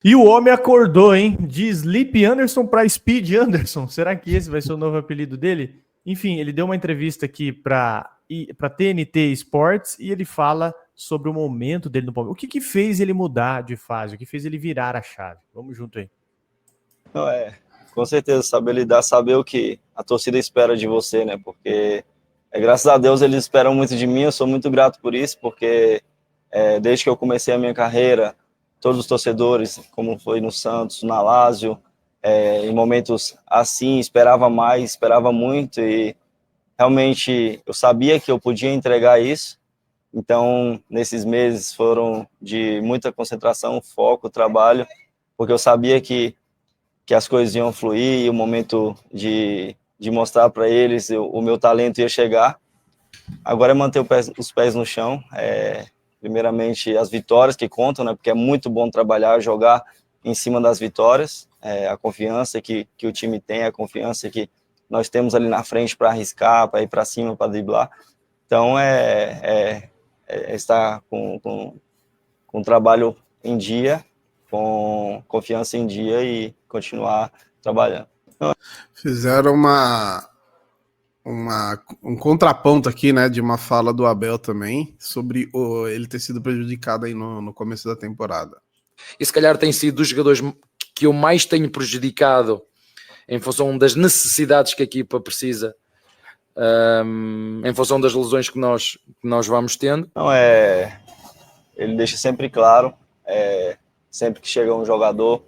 E o homem acordou, hein? De Sleep Anderson para Speed Anderson. Será que esse vai ser o novo apelido dele? Enfim, ele deu uma entrevista aqui para TNT Sports e ele fala sobre o momento dele no Palmeiras. O que fez ele mudar de fase? O que fez ele virar a chave? Vamos junto aí. Não, com certeza, saber lidar, saber o que a torcida espera de você, né? Porque, graças a Deus, eles esperam muito de mim, eu sou muito grato por isso, porque desde que eu comecei a minha carreira, todos os torcedores, como foi no Santos, na Lazio, em momentos assim, esperava mais, esperava muito, e realmente eu sabia que eu podia entregar isso. Então, nesses meses foram de muita concentração, foco, trabalho, porque eu sabia que as coisas iam fluir e o momento de mostrar para eles o meu talento ia chegar. Agora é manter os pés no chão, primeiramente as vitórias que contam, né? Porque é muito bom trabalhar, jogar em cima das vitórias, a confiança que o time tem, a confiança que nós temos ali na frente para arriscar, para ir para cima, para driblar. Então estar com o trabalho em dia, com confiança em dia e continuar trabalhando. Fizeram um contraponto aqui, né, de uma fala do Abel também, sobre ele ter sido prejudicado aí no começo da temporada. E se calhar tem sido dos jogadores que eu mais tenho prejudicado em função das necessidades que a equipa precisa, em função das lesões que nós vamos tendo. Não, ele deixa sempre claro, sempre que chega um jogador,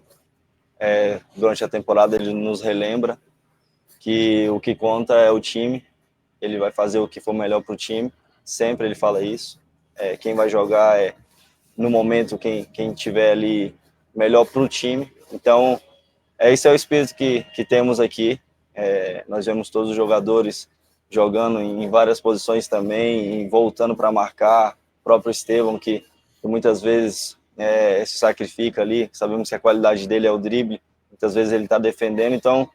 durante a temporada ele nos relembra que o que conta é o time, ele vai fazer o que for melhor para o time, sempre ele fala isso, quem vai jogar no momento quem tiver ali melhor para o time, então esse é o espírito que temos aqui, nós vemos todos os jogadores jogando em várias posições também, e voltando para marcar, o próprio Estevão que muitas vezes se sacrifica ali, sabemos que a qualidade dele é o drible, muitas vezes ele está defendendo, então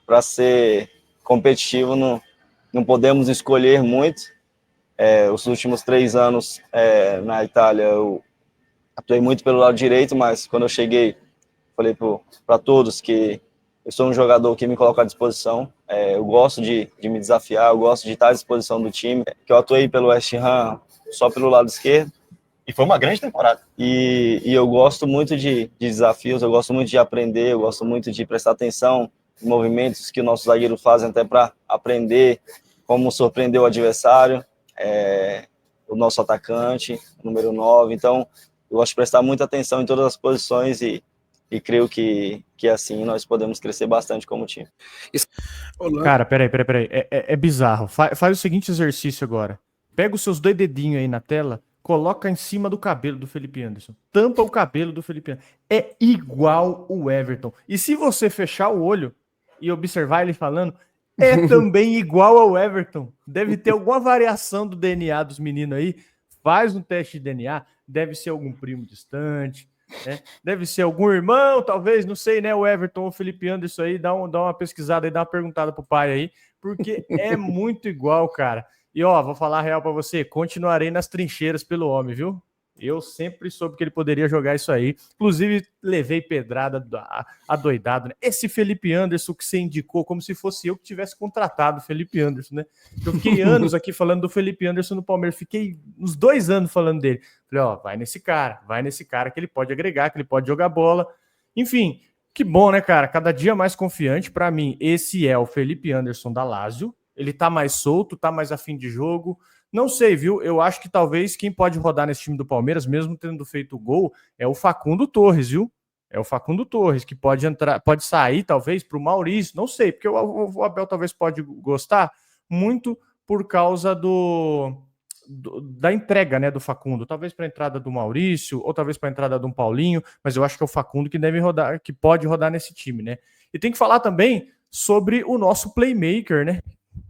para ser competitivo não podemos escolher muito. Os últimos 3 anos na Itália eu atuei muito pelo lado direito, mas quando eu cheguei falei para todos que eu sou um jogador que me coloca à disposição, eu gosto de me desafiar, eu gosto de estar à disposição do time, que eu atuei pelo West Ham só pelo lado esquerdo, e foi uma grande temporada. E eu gosto muito de desafios, eu gosto muito de aprender, eu gosto muito de prestar atenção em movimentos que o nosso zagueiro faz, até para aprender como surpreender o adversário, o nosso atacante, número 9. Então, eu gosto de prestar muita atenção em todas as posições e creio que assim nós podemos crescer bastante como time. Cara, peraí. É bizarro. Faz o seguinte exercício agora. Pega os seus 2 dedinhos aí na tela, coloca em cima do cabelo do Felipe Anderson. Tampa o cabelo do Felipe Anderson. É igual o Everton. E se você fechar o olho e observar ele falando, é também igual ao Everton. Deve ter alguma variação do DNA dos meninos aí. Faz um teste de DNA. Deve ser algum primo distante. Deve ser algum irmão, talvez, não sei, né? O Everton ou o Felipe Anderson aí, dá uma pesquisada aí, dá uma perguntada pro pai aí, porque é muito igual, cara. E ó, vou falar a real pra você, continuarei nas trincheiras pelo homem, viu? Eu sempre soube que ele poderia jogar isso aí. Inclusive, levei pedrada adoidado, né? Esse Felipe Anderson que você indicou, como se fosse eu que tivesse contratado o Felipe Anderson, né? Eu fiquei anos aqui falando do Felipe Anderson no Palmeiras. Fiquei uns 2 anos falando dele. Falei, ó, vai nesse cara que ele pode agregar, que ele pode jogar bola. Enfim, que bom, né, cara? Cada dia mais confiante. Para mim, esse é o Felipe Anderson da Lazio. Ele tá mais solto, tá mais afim de jogo. Não sei, viu? Eu acho que talvez quem pode rodar nesse time do Palmeiras, mesmo tendo feito o gol, é o Facundo Torres, viu? É o Facundo Torres, que pode entrar, pode sair, talvez, para o Maurício, não sei, porque o Abel talvez pode gostar muito por causa da entrega, né, do Facundo, talvez para a entrada do Maurício, ou talvez para a entrada do Paulinho, mas eu acho que é o Facundo que deve rodar, que pode rodar nesse time, né? E tem que falar também sobre o nosso playmaker, né?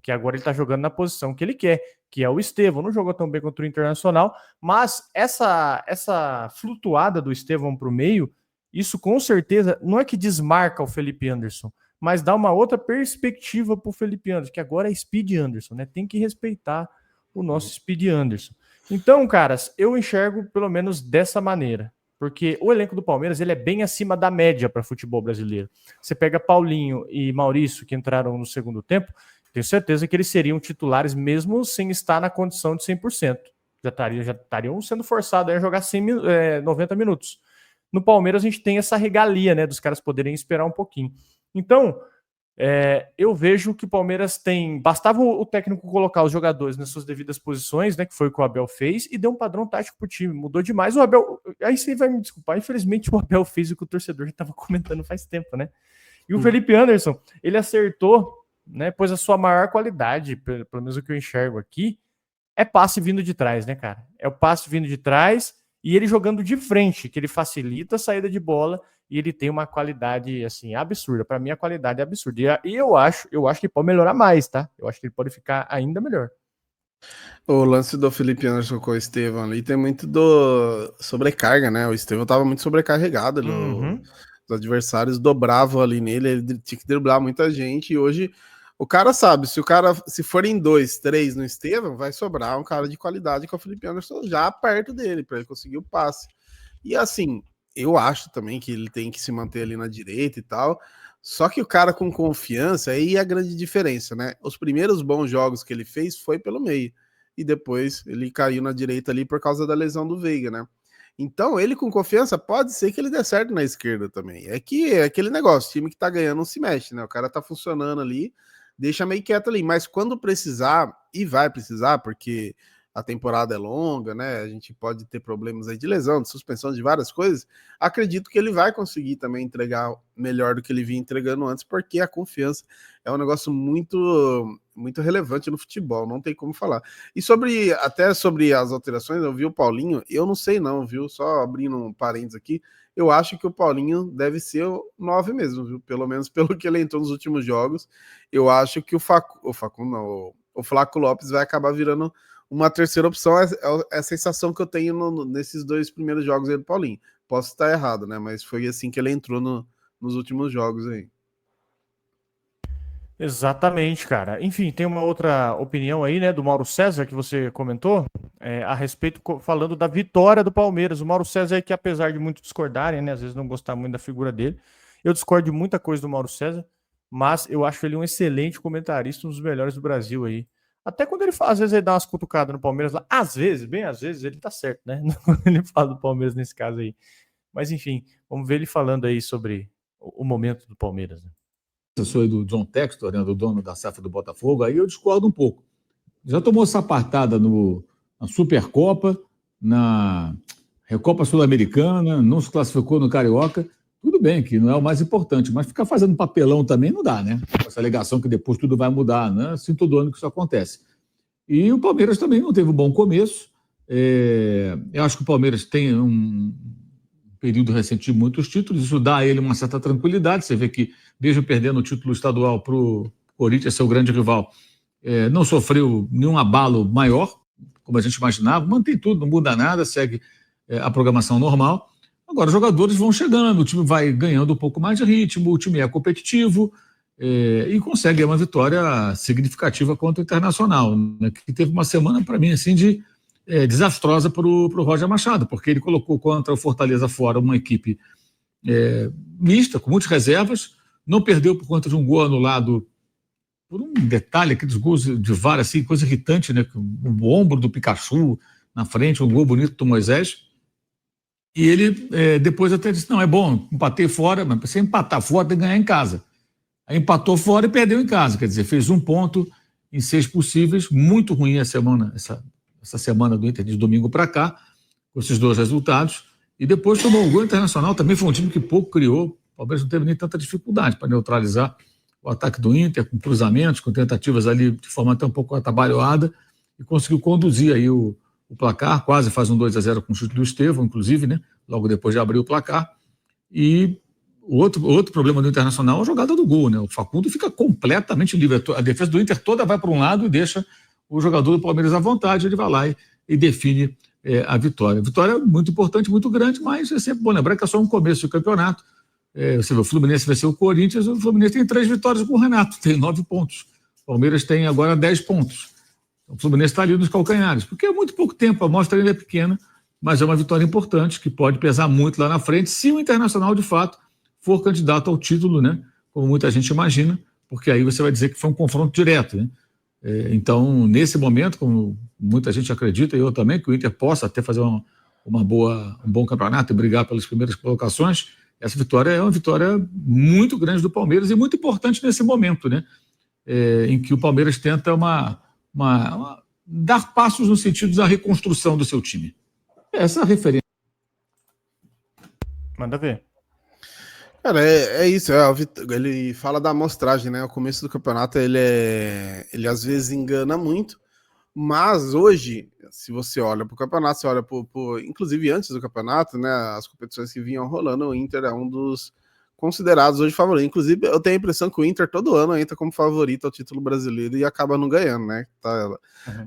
Que agora ele tá jogando na posição que ele quer, que é o Estevão. Não jogou tão bem contra o Internacional, mas essa flutuada do Estevão pro meio, isso com certeza não é que desmarca o Felipe Anderson, mas dá uma outra perspectiva pro Felipe Anderson, que agora é Speed Anderson, né? Tem que respeitar o nosso Speed Anderson. Então, caras, eu enxergo pelo menos dessa maneira. porque o elenco do Palmeiras ele é bem acima da média para futebol brasileiro. Você pega Paulinho e Maurício, que entraram no segundo tempo, tenho certeza que eles seriam titulares mesmo sem estar na condição de 100%. Já estariam sendo forçados a jogar 90 minutos. No Palmeiras a gente tem essa regalia, né, dos caras poderem esperar um pouquinho. Então, eu vejo que o Palmeiras bastava o técnico colocar os jogadores nas suas devidas posições, né, que foi o que o Abel fez, e deu um padrão tático pro time, mudou demais. O Abel, aí você vai me desculpar, infelizmente o Abel fez o que o torcedor já estava comentando faz tempo, né? E o Felipe Anderson, ele acertou, né, pois a sua maior qualidade, pelo menos o que eu enxergo aqui, é passe vindo de trás, né, cara? É o passe vindo de trás e ele jogando de frente, que ele facilita a saída de bola e ele tem uma qualidade, assim, absurda. Para mim, a qualidade é absurda. E eu acho que ele pode melhorar mais, tá? Eu acho que ele pode ficar ainda melhor. O lance do Felipe Anderson com o Estevão ali tem muito do sobrecarga, né? O Estevão tava muito sobrecarregado. Os adversários dobravam ali nele, ele tinha que driblar muita gente. E hoje o cara sabe, se forem 2, 3 no Estevão, vai sobrar um cara de qualidade com o Felipe Anderson já perto dele, para ele conseguir o passe. E assim, eu acho também que ele tem que se manter ali na direita e tal. Só que o cara com confiança, aí é a grande diferença, né? Os primeiros bons jogos que ele fez foi pelo meio. E depois ele caiu na direita ali por causa da lesão do Veiga, né? Então, ele com confiança, pode ser que ele dê certo na esquerda também. É que é aquele negócio, time que tá ganhando não se mexe, né? O cara tá funcionando ali, deixa meio quieto ali. Mas quando precisar, e vai precisar, porque a temporada é longa, né? A gente pode ter problemas aí de lesão, de suspensão, de várias coisas. Acredito que ele vai conseguir também entregar melhor do que ele vinha entregando antes, porque a confiança é um negócio muito muito relevante no futebol, não tem como falar. E até sobre as alterações, eu vi o Paulinho, eu não sei não, viu? Só abrindo um parênteses aqui, eu acho que o Paulinho deve ser o 9 mesmo, viu? Pelo menos pelo que ele entrou nos últimos jogos. Eu acho que o Flaco Lopes vai acabar virando uma terceira opção. É a sensação que eu tenho nesses 2 primeiros jogos aí do Paulinho. Posso estar errado, né? Mas foi assim que ele entrou nos últimos jogos aí. Exatamente, cara. Enfim, tem uma outra opinião aí, né, do Mauro César, que você comentou, a respeito, falando da vitória do Palmeiras. O Mauro César é que, apesar de muitos discordarem, né, às vezes não gostar muito da figura dele, eu discordo de muita coisa do Mauro César, mas eu acho ele um excelente comentarista, um dos melhores do Brasil aí. Até quando ele fala, às vezes ele dá umas cutucadas no Palmeiras lá, às vezes, bem às vezes, ele tá certo, né, quando ele fala do Palmeiras nesse caso aí. Mas enfim, vamos ver ele falando aí sobre o momento do Palmeiras, né? Eu sou do John Textor, né, do dono da SAF do Botafogo, aí eu discordo um pouco. Já tomou sapatada na Supercopa, na Recopa Sul-Americana, não se classificou no Carioca, tudo bem que não é o mais importante, mas ficar fazendo papelão também não dá, né? Essa alegação que depois tudo vai mudar, né? Assim, todo ano que isso acontece. E o Palmeiras também não teve um bom começo. Eu acho que o Palmeiras tem um período recente de muitos títulos, isso dá a ele uma certa tranquilidade. Você vê que, mesmo perdendo o título estadual para o Corinthians, seu grande rival, não sofreu nenhum abalo maior, como a gente imaginava, mantém tudo, não muda nada, segue a programação normal. Agora, os jogadores vão chegando, o time vai ganhando um pouco mais de ritmo, o time é competitivo e consegue uma vitória significativa contra o Internacional, né, que teve uma semana, para mim, assim, desastrosa para o Roger Machado, porque ele colocou contra o Fortaleza fora uma equipe mista, com muitas reservas, não perdeu por conta de um gol anulado por um detalhe, aqueles gols de VAR, assim, coisa irritante, né? O ombro do Pikachu na frente, um gol bonito do Moisés. E ele depois até disse, não, é bom, empatei fora, mas você empatar fora tem que ganhar em casa. Aí empatou fora e perdeu em casa, quer dizer, fez 1 ponto em 6 possíveis, muito ruim a semana, essa semana do Inter de domingo para cá, com esses 2 resultados, e depois tomou um gol. Internacional, também foi um time que pouco criou, o Palmeiras não teve nem tanta dificuldade para neutralizar o ataque do Inter, com cruzamentos, com tentativas ali de forma até um pouco atabalhoada, e conseguiu conduzir aí o placar, quase faz um 2-0 com o chute do Estevão, inclusive, né, logo depois de abrir o placar. E o outro problema do Internacional é a jogada do gol, né, o Facundo fica completamente livre, a defesa do Inter toda vai para um lado e deixa o jogador do Palmeiras à vontade, ele vai lá e define a vitória. A vitória é muito importante, muito grande, mas é sempre bom lembrar que é só um começo de campeonato. Você vê, o Fluminense venceu o Corinthians, o Fluminense tem 3 vitórias com o Renato, tem 9 pontos. O Palmeiras tem agora 10 pontos. O Fluminense está ali nos calcanhares, porque é muito pouco tempo, a amostra ainda é pequena, mas é uma vitória importante que pode pesar muito lá na frente se o Internacional, de fato, for candidato ao título, né? Como muita gente imagina, porque aí você vai dizer que foi um confronto direto, né? Então, nesse momento, como muita gente acredita, e eu também, que o Inter possa até fazer um bom campeonato e brigar pelas primeiras colocações, essa vitória é uma vitória muito grande do Palmeiras e muito importante nesse momento, né? Em que o Palmeiras tenta dar passos no sentido da reconstrução do seu time. Essa referência. Manda ver. Cara, é isso. Ele fala da amostragem, né? O começo do campeonato ele às vezes engana muito, mas hoje, se você olha para o campeonato, você olha inclusive antes do campeonato, né? As competições que vinham rolando, o Inter é um dos considerados hoje favoritos. Inclusive, eu tenho a impressão que o Inter todo ano entra como favorito ao título brasileiro e acaba não ganhando, né? Tá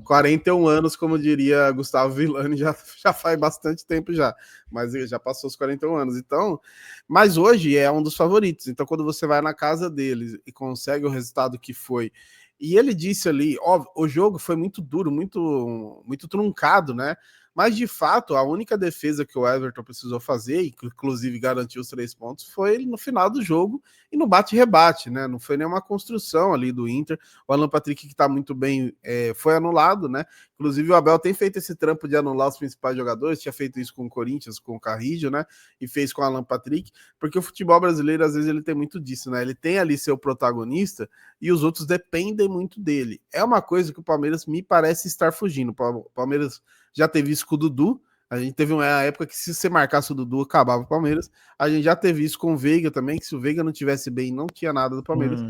41 anos, como diria Gustavo Villani, já faz bastante tempo já, mas já passou os 41 anos. Então, mas hoje é um dos favoritos. Então, quando você vai na casa deles e consegue o resultado que foi, e ele disse ali, ó, o jogo foi muito duro, muito truncado, né? Mas, de fato, a única defesa que o Everton precisou fazer, e que inclusive garantiu os 3 pontos, foi no final do jogo e no bate-rebate, né? Não foi nenhuma construção ali do Inter. O Alan Patrick, que está muito bem, foi anulado, né? Inclusive, o Abel tem feito esse trampo de anular os principais jogadores, tinha feito isso com o Corinthians, com o Carrillo, né? E fez com o Alan Patrick, porque o futebol brasileiro, às vezes, ele tem muito disso, né? Ele tem ali seu protagonista e os outros dependem muito dele. É uma coisa que o Palmeiras me parece estar fugindo. O Palmeiras já teve isso com o Dudu, a gente teve uma época que se você marcasse o Dudu, acabava o Palmeiras. A gente já teve isso com o Veiga também, que se o Veiga não tivesse bem, não tinha nada do Palmeiras.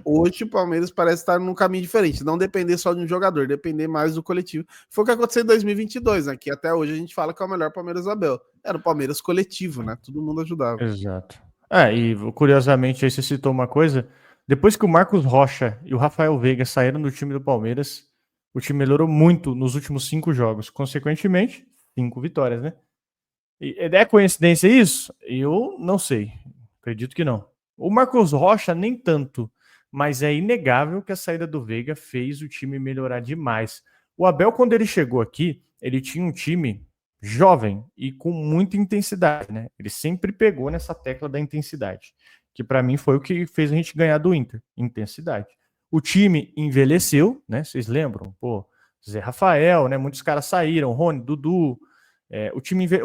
Hoje o Palmeiras parece estar num caminho diferente, não depender só de um jogador, depender mais do coletivo. Foi o que aconteceu em 2022, né? Que até hoje a gente fala que é o melhor Palmeiras do Abel. Era o Palmeiras coletivo, né? Todo mundo ajudava. Exato. E curiosamente aí você citou uma coisa, depois que o Marcos Rocha e o Rafael Veiga saíram do time do Palmeiras, o time melhorou muito nos últimos 5 jogos. Consequentemente, 5 vitórias, né? E é coincidência isso? Eu não sei. Acredito que não. O Marcos Rocha nem tanto, mas é inegável que a saída do Veiga fez o time melhorar demais. O Abel, quando ele chegou aqui, ele tinha um time jovem e com muita intensidade, né? Ele sempre pegou nessa tecla da intensidade, que para mim foi o que fez a gente ganhar do Inter, intensidade. O time envelheceu, né? Vocês lembram? Pô, Zé Rafael, né? Muitos caras saíram, Rony, Dudu.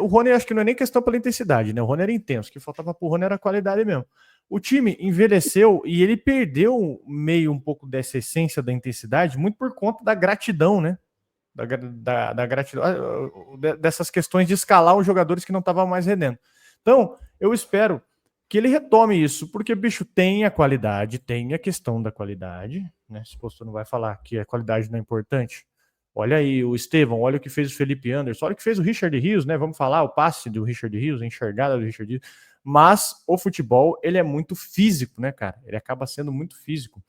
O Rony acho que não é nem questão pela intensidade, né? O Rony era intenso, o que faltava pro Rony era a qualidade mesmo. O time envelheceu e ele perdeu meio um pouco dessa essência da intensidade, muito por conta da gratidão, né? Da gratidão, dessas questões de escalar os jogadores que não estavam mais rendendo. Então, eu espero que ele retome isso, porque, bicho, tem a qualidade, tem a questão da qualidade, né? Se você não vai falar que a qualidade não é importante. Olha aí o Estevão, olha o que fez o Felipe Anderson, olha o que fez o Richard Rios, né? Vamos falar o passe do Richard Rios, a enxergada do Richard Rios. Mas o futebol, ele é muito físico, né, cara? Ele acaba sendo muito físico.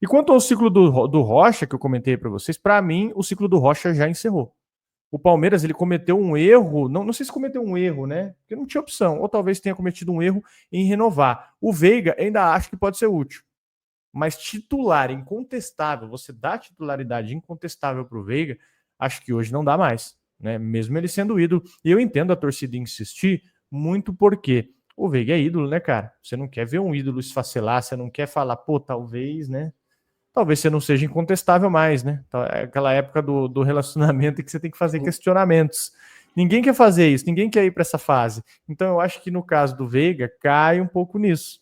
E quanto ao ciclo do Rocha, que eu comentei para vocês, para mim, o ciclo do Rocha já encerrou. O Palmeiras, ele cometeu um erro, não sei se cometeu um erro, né? Porque não tinha opção, ou talvez tenha cometido um erro em renovar. O Veiga ainda acho que pode ser útil. Mas titular incontestável, você dá titularidade incontestável para o Veiga, acho que hoje não dá mais, né? Mesmo ele sendo ídolo. E eu entendo a torcida insistir muito porque o Veiga é ídolo, né, cara? Você não quer ver um ídolo esfacelar, você não quer falar, pô, talvez, né? Talvez você não seja incontestável mais, né? É aquela época do relacionamento em que você tem que fazer questionamentos. Ninguém quer fazer isso, ninguém quer ir para essa fase. Então eu acho que no caso do Veiga, cai um pouco nisso.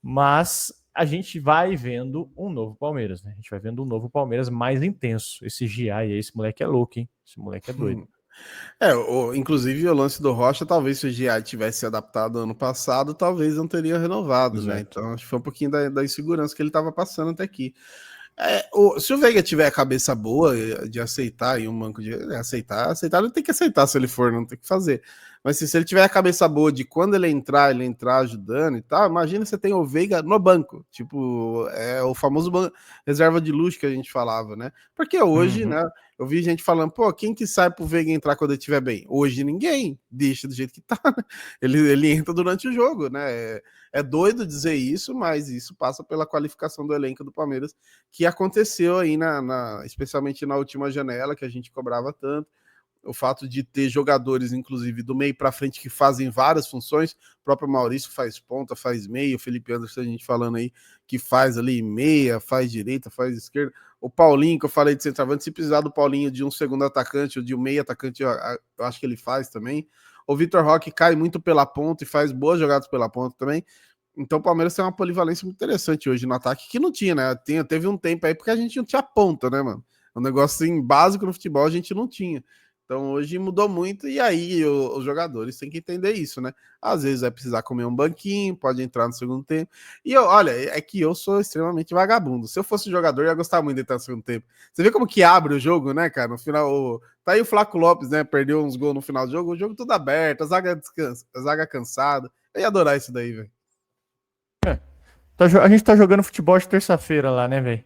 Mas a gente vai vendo um novo Palmeiras, né? A gente vai vendo um novo Palmeiras mais intenso. Esse Giai aí, esse moleque é louco, hein? Esse moleque é doido. Inclusive o lance do Rocha, talvez se o Giai tivesse se adaptado ano passado, talvez não teria renovado, né? Então acho que foi um pouquinho da insegurança que ele estava passando até aqui. Se o Veiga tiver a cabeça boa de aceitar e um banco de aceitar, ele tem que aceitar se ele for, não tem que fazer. Mas se ele tiver a cabeça boa de quando ele entrar ajudando e tal, imagina você tem o Veiga no banco, tipo, é o famoso reserva de luxo que a gente falava, né? Porque hoje, né, eu vi gente falando, pô, quem que sai pro Veiga entrar quando ele estiver bem? Hoje ninguém, deixa do jeito que tá, né? Ele entra durante o jogo, né? É doido dizer isso, mas isso passa pela qualificação do elenco do Palmeiras, que aconteceu aí, especialmente na última janela, que a gente cobrava tanto. o fato de ter jogadores, inclusive, do meio para frente que fazem várias funções. O próprio Maurício faz ponta, faz meia, o Felipe Anderson, a gente falando aí, que faz ali meia, faz direita, faz esquerda. O Paulinho, que eu falei de centroavante, se precisar do Paulinho de um segundo atacante ou de um meio atacante, eu acho que ele faz também. O Vitor Roque cai muito pela ponta e faz boas jogadas pela ponta também. Então o Palmeiras tem uma polivalência muito interessante hoje no ataque, que não tinha, né? Teve um tempo aí porque a gente não tinha ponta, né, mano? Um negócio assim, básico no futebol a gente não tinha. Então hoje mudou muito e aí os jogadores têm que entender isso, né? Às vezes vai precisar comer um banquinho, pode entrar no segundo tempo. E olha, é que eu sou extremamente vagabundo. Se eu fosse jogador, eu ia gostar muito de entrar no segundo tempo. Você vê como que abre o jogo, né, cara? No final, tá aí o Flaco Lopes, né? Perdeu uns gols no final do jogo, o jogo tudo aberto, a zaga cansada. Eu ia adorar isso daí, velho. A gente tá jogando futebol de terça-feira lá, né, velho?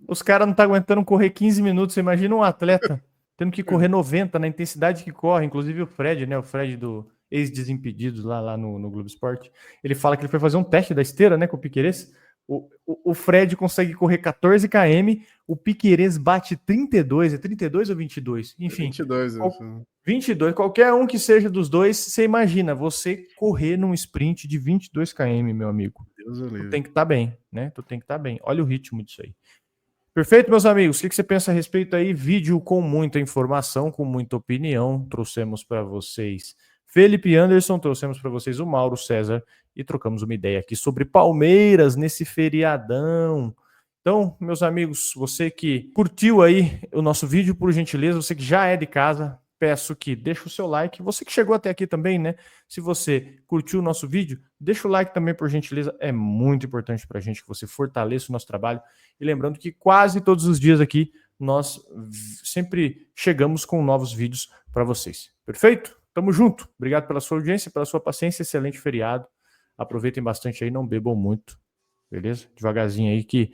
Os caras não tá aguentando correr 15 minutos. Você imagina um atleta tendo que correr 90 na intensidade que corre. Inclusive o Fred, né? O Fred do ex-Desimpedidos lá no Globo Esporte. Ele fala que ele foi fazer um teste da esteira, né, com o Piquerez. O Fred consegue correr 14 km, o Piquerez bate 32, é 32 ou 22? Enfim, 22, 22, qualquer um que seja dos dois, você imagina, você correr num sprint de 22 km, meu amigo. Tu tem que estar bem, né? Tu tem que estar bem. Olha o ritmo disso aí. Perfeito, meus amigos. O que você pensa a respeito aí? Vídeo com muita informação, com muita opinião. Trouxemos para vocês Felipe Anderson, trouxemos para vocês o Mauro César e trocamos uma ideia aqui sobre Palmeiras nesse feriadão. Então, meus amigos, você que curtiu aí o nosso vídeo, por gentileza, você que já é de casa, peço que deixe o seu like. Você que chegou até aqui também, né? Se você curtiu o nosso vídeo, deixa o like também, por gentileza. É muito importante para a gente que você fortaleça o nosso trabalho. E lembrando que quase todos os dias aqui nós sempre chegamos com novos vídeos para vocês. Perfeito? Tamo junto. Obrigado pela sua audiência, pela sua paciência. Excelente feriado. Aproveitem bastante aí, não bebam muito. Beleza? Devagarzinho aí que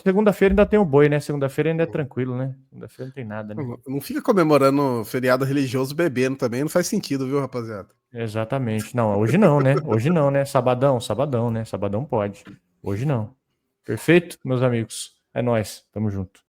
segunda-feira ainda tem o boi, né? Segunda-feira ainda é tranquilo, né? Segunda-feira não tem nada, né? Não fica comemorando feriado religioso bebendo também, não faz sentido, viu, rapaziada? Exatamente. Não, hoje não, né? Hoje não, né? Sabadão, né? Sabadão pode. Hoje não. Perfeito, meus amigos? É nóis. Tamo junto.